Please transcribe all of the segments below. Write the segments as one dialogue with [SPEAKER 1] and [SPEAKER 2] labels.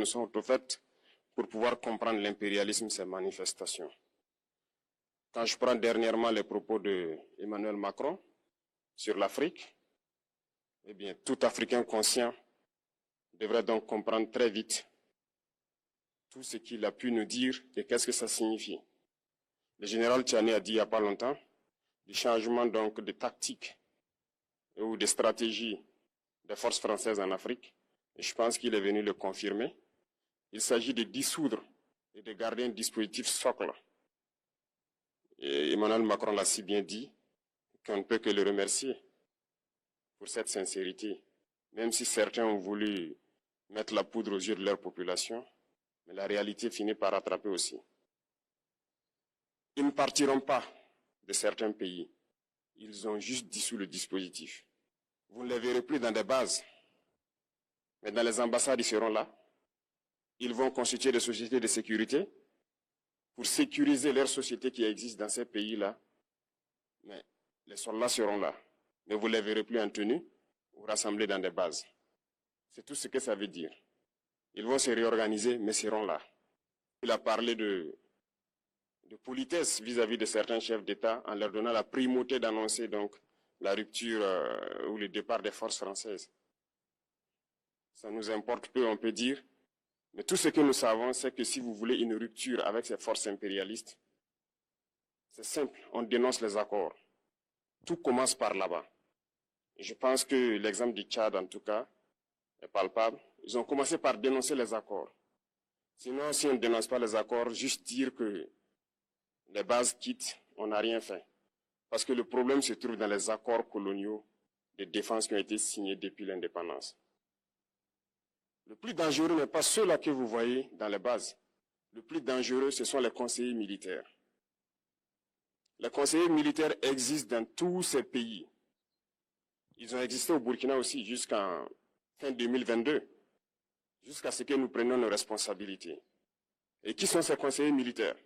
[SPEAKER 1] nous sommes au fait pour pouvoir comprendre l'impérialisme, ces manifestations. Quand je prends dernièrement les propos d'Emmanuel Macron sur l'Afrique, eh bien, tout Africain conscient devrait donc comprendre très vite tout ce qu'il a pu nous dire et qu'est-ce que ça signifie. Le général Tchiani a dit il n'y a pas longtemps du changement donc de tactique ou de stratégie des forces françaises en Afrique. Et je pense qu'il est venu le confirmer. Il s'agit de dissoudre et de garder un dispositif socle. Et Emmanuel Macron l'a si bien dit qu'on ne peut que le remercier pour cette sincérité. Même si certains ont voulu mettre la poudre aux yeux de leur population, mais la réalité finit par rattraper aussi. Ils ne partiront pas de certains pays. Ils ont juste dissous le dispositif. Vous ne les verrez plus dans des bases, mais dans les ambassades, ils seront là. Ils vont constituer des sociétés de sécurité pour sécuriser leurs sociétés qui existent dans ces pays-là. Mais les soldats seront là. Mais vous ne les verrez plus en tenue ou rassemblés dans des bases. C'est tout ce que ça veut dire. Ils vont se réorganiser, mais seront là. Il a parlé de politesse vis-à-vis de certains chefs d'État en leur donnant la primauté d'annoncer donc la rupture ou le départ des forces françaises. Ça nous importe peu, on peut dire. Mais tout ce que nous savons, c'est que si vous voulez une rupture avec ces forces impérialistes, c'est simple, on dénonce les accords. Tout commence par là-bas. Et je pense que l'exemple du Tchad, en tout cas, est palpable. Ils ont commencé par dénoncer les accords. Sinon, si on ne dénonce pas les accords, juste dire que les bases quittent, on n'a rien fait. Parce que le problème se trouve dans les accords coloniaux de défense qui ont été signés depuis l'indépendance. Le plus dangereux n'est pas ceux-là que vous voyez dans les bases. Le plus dangereux, ce sont les conseillers militaires. Les conseillers militaires existent dans tous ces pays. Ils ont existé au Burkina aussi jusqu'en fin 2022, jusqu'à ce que nous prenions nos responsabilités. Et qui sont ces conseillers militaires?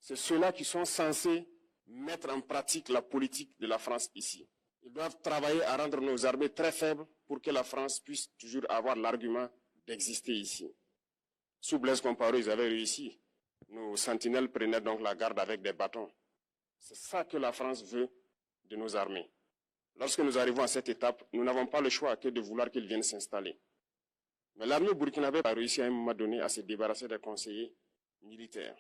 [SPEAKER 1] C'est ceux-là qui sont censés mettre en pratique la politique de la France ici. Ils doivent travailler à rendre nos armées très faibles pour que la France puisse toujours avoir l'argument d'exister ici. Sous Blaise Compaoré, ils avaient réussi. Nos sentinelles prenaient donc la garde avec des bâtons. C'est ça que la France veut de nos armées. Lorsque nous arrivons à cette étape, nous n'avons pas le choix que de vouloir qu'ils viennent s'installer. Mais l'armée burkinabé a réussi à un moment donné à se débarrasser des conseillers militaires.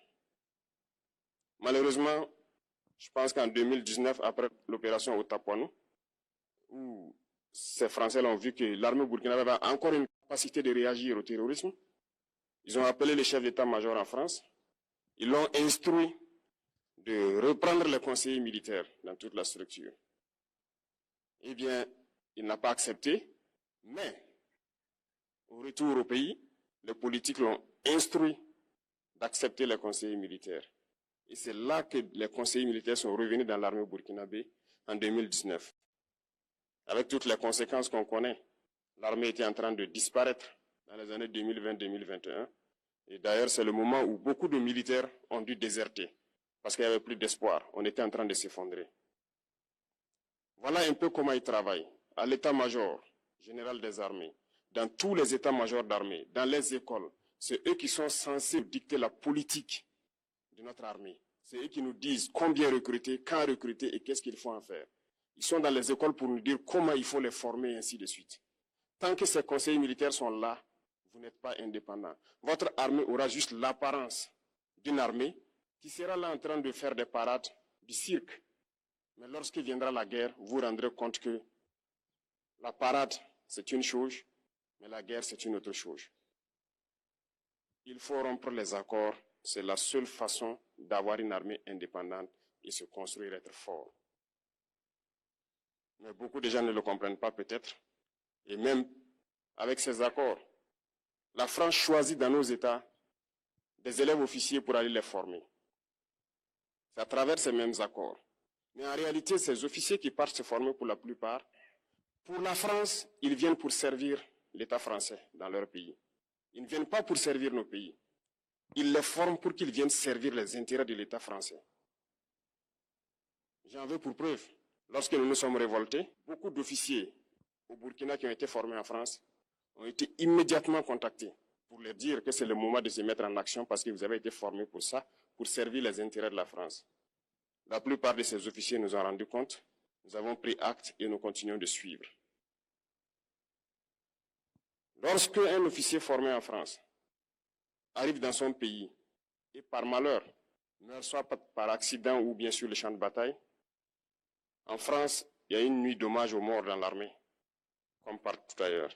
[SPEAKER 1] Malheureusement, je pense qu'en 2019, après l'opération Otapoinou, où ces Français ont vu que l'armée burkinabé a encore une capacité de réagir au terrorisme, ils ont appelé le chef d'état-major en France, ils l'ont instruit de reprendre les conseillers militaires dans toute la structure. Eh bien, il n'a pas accepté, mais au retour au pays, les politiques l'ont instruit d'accepter les conseillers militaires. Et c'est là que les conseillers militaires sont revenus dans l'armée burkinabé en 2019. Avec toutes les conséquences qu'on connaît, l'armée était en train de disparaître dans les années 2020-2021. Et d'ailleurs, c'est le moment où beaucoup de militaires ont dû déserter parce qu'il n'y avait plus d'espoir. On était en train de s'effondrer. Voilà un peu comment ils travaillent. À l'état-major général des armées, dans tous les états-majors d'armée, dans les écoles, c'est eux qui sont censés dicter la politique de notre armée. C'est eux qui nous disent combien recruter, quand recruter et qu'est-ce qu'il faut en faire. Ils sont dans les écoles pour nous dire comment il faut les former et ainsi de suite. Tant que ces conseillers militaires sont là, vous n'êtes pas indépendant. Votre armée aura juste l'apparence d'une armée qui sera là en train de faire des parades, du cirque. Mais lorsque viendra la guerre, vous vous rendrez compte que la parade, c'est une chose, mais la guerre, c'est une autre chose. Il faut rompre les accords. C'est la seule façon d'avoir une armée indépendante et se construire, être fort. Mais beaucoup de gens ne le comprennent pas peut-être. Et même avec ces accords, la France choisit dans nos États des élèves officiers pour aller les former. C'est à travers ces mêmes accords. Mais en réalité, ces officiers qui partent se former pour la plupart, pour la France, ils viennent pour servir l'État français dans leur pays. Ils ne viennent pas pour servir nos pays. Ils les forment pour qu'ils viennent servir les intérêts de l'État français. J'en veux pour preuve. Lorsque nous nous sommes révoltés, beaucoup d'officiers au Burkina qui ont été formés en France ont été immédiatement contactés pour leur dire que c'est le moment de se mettre en action parce que vous avez été formés pour ça, pour servir les intérêts de la France. La plupart de ces officiers nous ont rendu compte, nous avons pris acte et nous continuons de suivre. Lorsque un officier formé en France arrive dans son pays et par malheur meurt soit par accident ou bien sur le champ de bataille, en France, il y a une nuit d'hommage aux morts dans l'armée, comme partout ailleurs.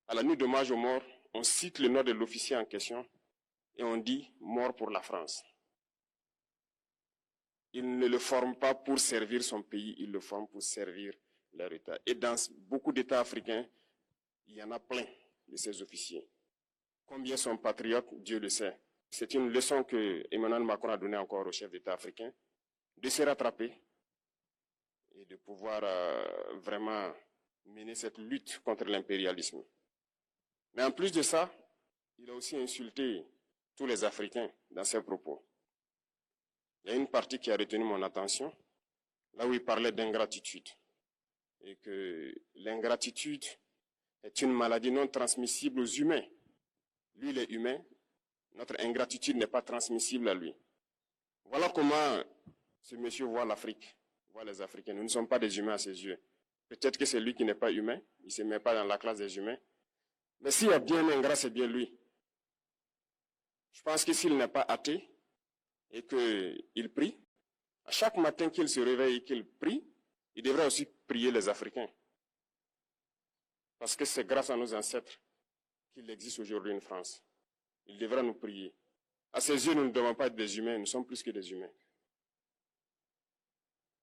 [SPEAKER 1] À la nuit d'hommage aux morts, on cite le nom de l'officier en question et on dit « mort pour la France ». Il ne le forme pas pour servir son pays, il le forme pour servir leur État. Et dans beaucoup d'États africains, il y en a plein de ces officiers. Combien sont patriotes, Dieu le sait. C'est une leçon que Emmanuel Macron a donnée encore aux chefs d'État africains, de se rattraper et de pouvoir vraiment mener cette lutte contre l'impérialisme. Mais en plus de ça, il a aussi insulté tous les Africains dans ses propos. Il y a une partie qui a retenu mon attention, là où il parlait d'ingratitude. Et que l'ingratitude est une maladie non transmissible aux humains. Lui, il est humain, notre ingratitude n'est pas transmissible à lui. Voilà comment ce monsieur voit l'Afrique, voit les Africains. Nous ne sommes pas des humains à ses yeux. Peut-être que c'est lui qui n'est pas humain, il ne se met pas dans la classe des humains. Mais s'il y a bien un ingrat, c'est bien lui. Je pense que s'il n'est pas athée et qu'il prie, à chaque matin qu'il se réveille et qu'il prie, il devrait aussi prier les Africains. Parce que c'est grâce à nos ancêtres qu'il existe aujourd'hui une France. Il devra nous prier. À ses yeux, nous ne devons pas être des humains, nous sommes plus que des humains.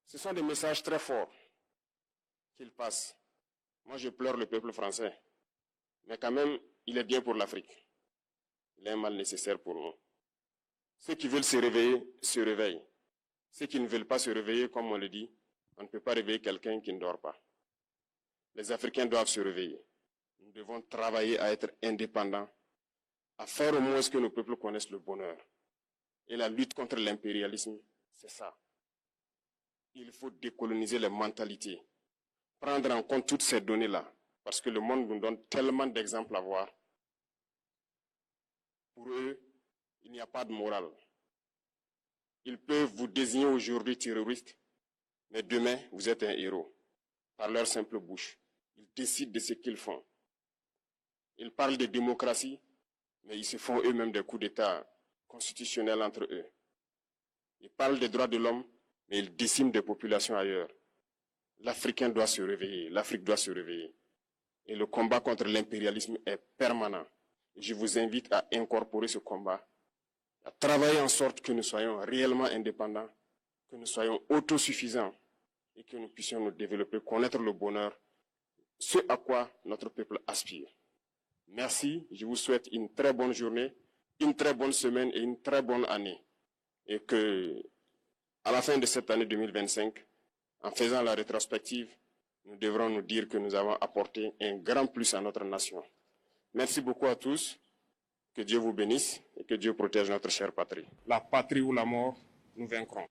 [SPEAKER 1] Ce sont des messages très forts qu'il passe. Moi, je pleure le peuple français. Mais quand même, il est bien pour l'Afrique. Il est un mal nécessaire pour nous. Ceux qui veulent se réveiller, se réveillent. Ceux qui ne veulent pas se réveiller, comme on le dit, on ne peut pas réveiller quelqu'un qui ne dort pas. Les Africains doivent se réveiller. Nous devons travailler à être indépendants, à faire au moins ce que nos peuples connaissent le bonheur. Et la lutte contre l'impérialisme, c'est ça. Il faut décoloniser les mentalités, prendre en compte toutes ces données-là, parce que le monde nous donne tellement d'exemples à voir. Pour eux, il n'y a pas de morale. Ils peuvent vous désigner aujourd'hui terroriste, mais demain, vous êtes un héros, par leur simple bouche. Ils décident de ce qu'ils font. Ils parlent de démocratie, mais ils se font eux-mêmes des coups d'État constitutionnels entre eux. Ils parlent des droits de l'homme, mais ils déciment des populations ailleurs. L'Africain doit se réveiller, l'Afrique doit se réveiller. Et le combat contre l'impérialisme est permanent. Et je vous invite à incorporer ce combat, à travailler en sorte que nous soyons réellement indépendants, que nous soyons autosuffisants et que nous puissions nous développer, connaître le bonheur, ce à quoi notre peuple aspire. Merci, je vous souhaite une très bonne journée, une très bonne semaine et une très bonne année. Et que, à la fin de cette année 2025, en faisant la rétrospective, nous devrons nous dire que nous avons apporté un grand plus à notre nation. Merci beaucoup à tous, que Dieu vous bénisse et que Dieu protège notre chère patrie. La patrie ou la mort, nous vaincrons.